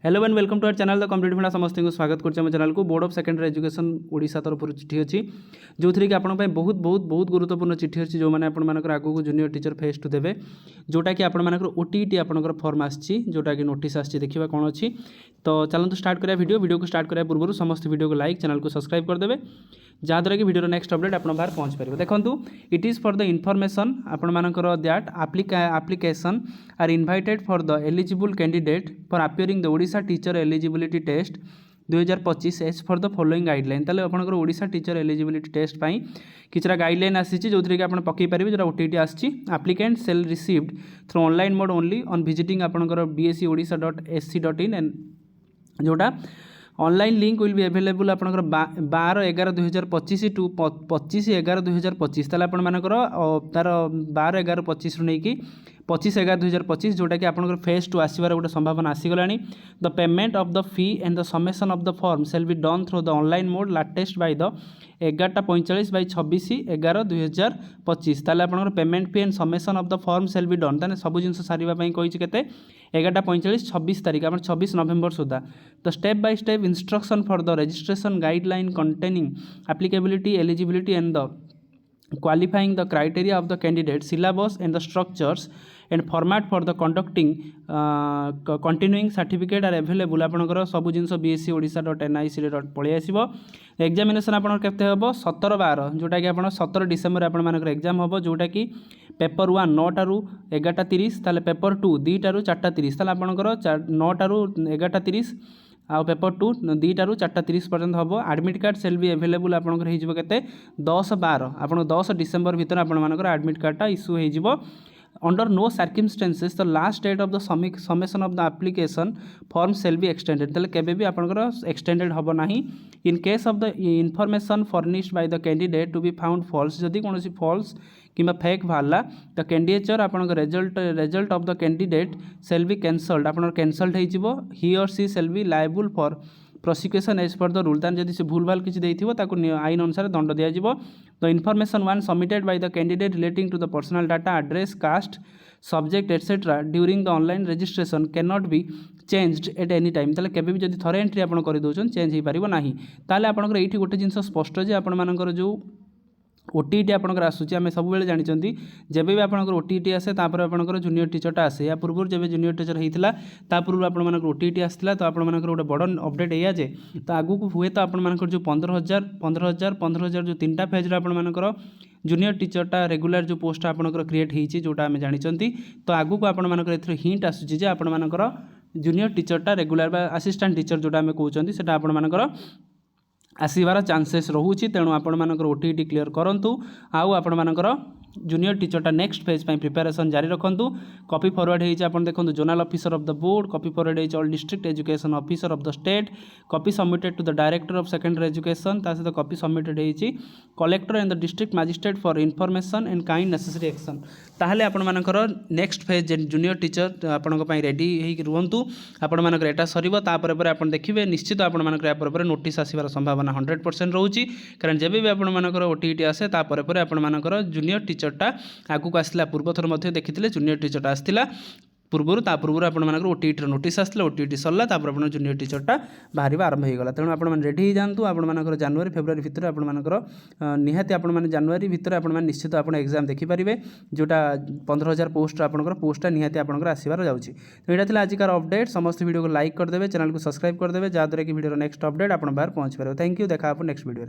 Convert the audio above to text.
Hello and welcome to our channel the competitive India समस्त को स्वागत करछे चैनल को board of secondary education Odisha तरफ चिठी अच्छी जो थी कि आप बहुत बहुत बहुत गुरुत्वपूर्ण चिठी अच्छी जो मैंने आपर आगू जूनियर टीचर फेस टू देवे जोटा कि आपर ओटीटी आपंकर फर्म आसी जोटा कि नोटिस आसी देखा कौन अच्छी तो चलते स्टार्ट करा वीडियो को स्टार्ट करा पूर्व समस्त वीडियो को लाइक चैनल को सब्सक्राइब करदे जहाँद्वारा कि वीडियो नेक्स्ट अपडेट आप बाहर पहुँच पारे देखो it is for the information आपंकर that application are invited for the eligible candidate for appearing the Odisha teacher eligibility test 2025 as for the following guideline ताले आपनकर ओडिशा टीचर एलिजिबिलिटी टेस्ट पाई किछरा गाइडलाइन आसी जो कि आप पकई पारे जो ओटीटी आसी applicant shall received through online mode only on visiting आपनकर bseodisha.sc.in एंड जोटा online link will be available आपनकर 12/11/2025 टू 25/11/2025 ताले आपण मानकर तार 12/11/25 नहीं कि 25/11/2025 जोटा कि आपनकर फेज टू आसीबार गोटे संभावना आसीगलानी the payment of the fee and the submission of the form shall be done through the online mode latest by the 11:45/26/11/2025 ताले आपनकर payment fee and submission of the form shall be done ताने सब जिनस सारिबा पई कहिछि केते 11:45 26 तारीख आम 26 November सुधा the step by step instruction for the registration guideline containing applicability eligibility and the qualifying the criteria of the candidate syllabus and the structures and format for the conducting continuing certificate are available आपनकर सब जिनस bscodisha.nic पळि आसीबो examination आपनकर केते हबो 17/12 जोटा कि आपन 17 December आपन मानकर एग्जाम हबो जोटा कि पेपर 1 9 टारू 11:30 ताले पेपर 2 2 टारू 4:30 ताले आपनकर 9 टारू 11:30 आउ पेपर 2 2 टारू 4:30 पर्यंत हम admit card shall be available आपंकर होते 10/12 आप 10 डिसेम्बर भितर आपर एडमिट कार्डटा इश्यू हो under no circumstances the last date of the submission of the application form shall be extended तेल केबे भी आपंकर एक्सटेंडेड हम ना in case of the information furnished by the candidate to be found false जदि कौन false किंबा fake बाहरला द कैंडिडेचर आपन result of the candidate cell be cancelled आपन कैंसल्ड हो ही और सी shall be liable for prosecution as per the rule तान जदि से भूल भाल किसी देइथिबो ताकू आईन अनुसार दंड दिया जिवो the information once submitted by the candidate relating to the personal data address caste subject etcetera during the online registration can not be changed at any time ताले केबे भी जदि थरे एंट्री आपन करि दोछन चेंज हो पारिबो नाही ताले आपनकर एठी गोटे जिंस स्पष्ट जे आपन मानकर जो ओटीटी आपनकर आसुची आमे सब बेले जानिचंती जेबे भी आपनकर ओटीटी आसे तापर आपनकर जूनियर टीचरटा आसे या पूर्व जेबे जूनियर टीचर हेइतिला ता पूर्व आपन मानकर ओटीटी आस्तिला तो आपन मानकर गोटे बड़ अपडेट एया जे तो आगु को हुए तो आपन मानकर जो 15,000 जो तीनटा फेज रे आपन मानकर जूनियर टीचरटा रेगुलर जो पोस्ट आपनकर क्रिएट हेइची जोटा आमे जानिचंती तो आगु को आपन मानकर एथरो हिंट आसुची जे आपन मानकर जूनियर टीचरटा रेगुलर बा असिस्टेंट टीचर जोटा आमे कहउचंती सेटा आपन मानकर आसबार चांसेस रोचे तेणु आपण ओटीटी क्लियर करूँ आउ आपण जूनियर टीचरटा नेक्स्ट फेज प्रिपेरेसन जारी रखु कॉपी फॉरवर्ड हो देखो zonal officer of the board copy forward हो all district education officer of the state copy submitted to the director of secondary education ता सहित कॉपी सबमिटेड हो collector and the district magistrate for information and kind necessary action ताहले आपणकर next phase junior teacher आपण ready रुहतु आपण एटा sir तापर आप देखिए निश्चित आपर नोटिस आसबार संभावना 100% रोचे कारण जब भी आपर ओटीटी आसे तापर आपर जूनियर टीचरटा आगू आसला पूर्व थर देखी जूनियर टीचरटा आसला पूर्वर पूर्व आप ओटीटी नोटिस आसला ओटीटी सरला तापर आप जूनियर टीचरटा बाहर आरंभ हो गला तेणु आप रेडी हो जातु आप जनवरी फेब्रुआरी भितर आप निहाती आप जनवरी भितर आप निश्चित आप एग्जाम देखिपारे जोटा 15,000 पोस्ट आपंकर पोस्टा निहाती आपंकर आसबार जाऊँगी तो यहाँ आजिकार अपडेट समस्त वीडियो को लाइक करदे चैनल को सब्सक्राइब करदे जहाँद्वारा कि वीडियो नेक्स्ट अपडेट आप बाहर पहुँच पारे थैंक यू देखा आप नेक्स्ट वीडियो।